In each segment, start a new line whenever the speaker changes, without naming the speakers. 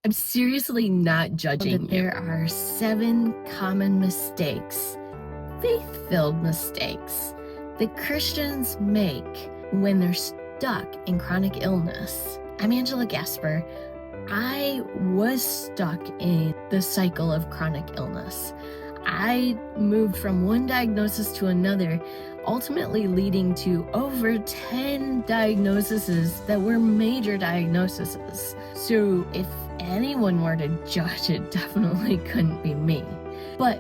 I'm seriously not judging you. There are 7 common mistakes, faith-filled mistakes, that Christians make when they're stuck in chronic illness. I'm Angela Gasper. I was stuck in the cycle of chronic illness. I moved from one diagnosis to another, ultimately leading to over 10 diagnoses that were major diagnoses. So if anyone were to judge, it definitely couldn't be me. But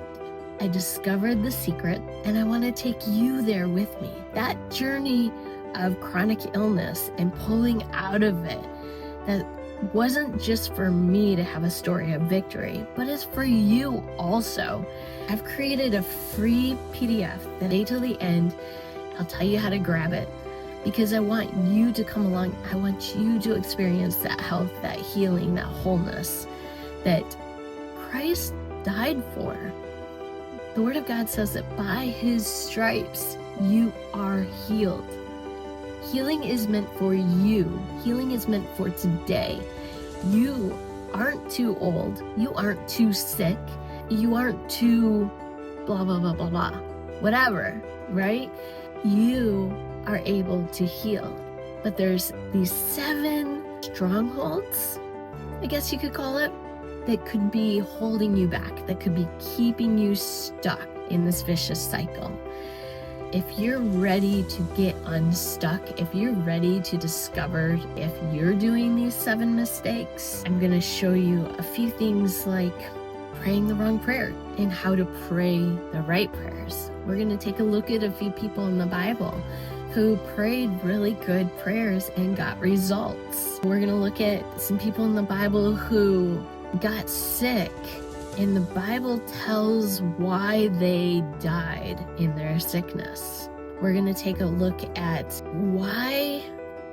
I discovered the secret, and I want to take you there with me. That journey of chronic illness and pulling out of it, that wasn't just for me to have a story of victory, but it's for you also. I've created a free PDF that till the end, I'll tell you how to grab it, because I want you to come along. I want you to experience that health, that healing, that wholeness that Christ died for. The Word of God says that by His stripes, you are healed. Healing is meant for you. Healing is meant for today. You aren't too old. You aren't too sick. You aren't too blah, blah, blah, blah, blah. Whatever, right? You are able to heal. But there's these 7 strongholds, I guess you could call it, that could be holding you back, that could be keeping you stuck in this vicious cycle. If you're ready to get unstuck, if you're ready to discover if you're doing these 7 mistakes, I'm going to show you a few things like praying the wrong prayer and how to pray the right prayers. We're going to take a look at a few people in the Bible who prayed really good prayers and got results. We're going to look at some people in the Bible who got sick, and the Bible tells why they died in their sickness. We're going to take a look at why,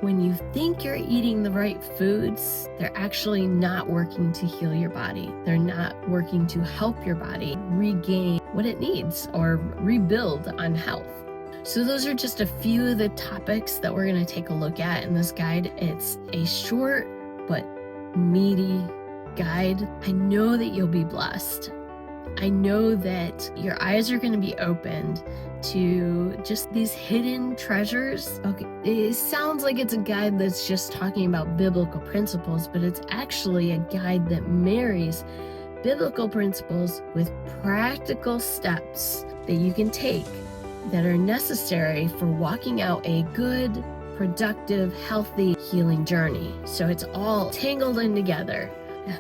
when you think you're eating the right foods, they're actually not working to heal your body. They're not working to help your body regain what it needs or rebuild on health. So those are just a few of the topics that we're going to take a look at in this guide. It's a short but meaty guide. I know that you'll be blessed. I know that your eyes are going to be opened to just these hidden treasures. Okay, it sounds like it's a guide that's just talking about biblical principles, but it's actually a guide that marries biblical principles with practical steps that you can take that are necessary for walking out a good, productive, healthy, healing journey. So it's all tangled in together.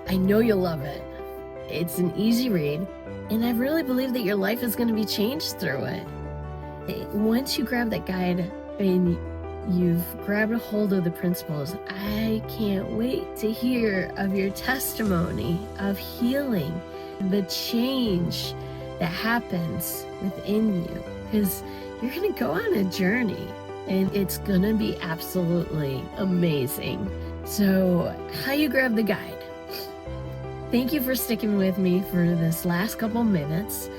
I know you'll love it. It's an easy read, and I really believe that your life is going to be changed through it. Once you grab that guide and you've grabbed a hold of the principles, I can't wait to hear of your testimony of healing, the change that happens within you, because you're going to go on a journey, and it's going to be absolutely amazing. So, how you grab the guide? Thank you for sticking with me for this last couple minutes.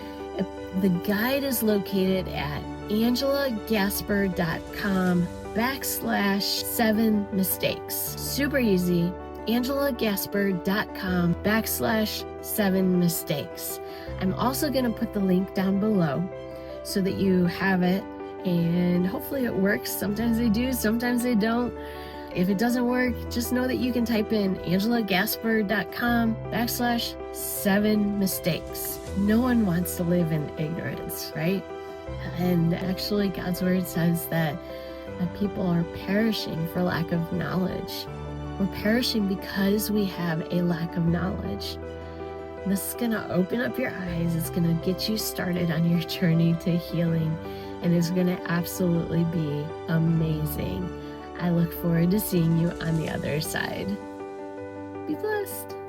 The guide is located at angelagasper.com/7 mistakes. Super easy. angelagasper.com/7 mistakes. I'm also going to put the link down below so that you have it, and hopefully it works. Sometimes they do, sometimes they don't. If it doesn't work, just know that you can type in angelagasper.com/7 mistakes. No one wants to live in ignorance, right? And actually, God's word says that people are perishing for lack of knowledge. We're perishing because we have a lack of knowledge. This is going to open up your eyes. It's going to get you started on your journey to healing, and it's going to absolutely be amazing. I look forward to seeing you on the other side. Be blessed.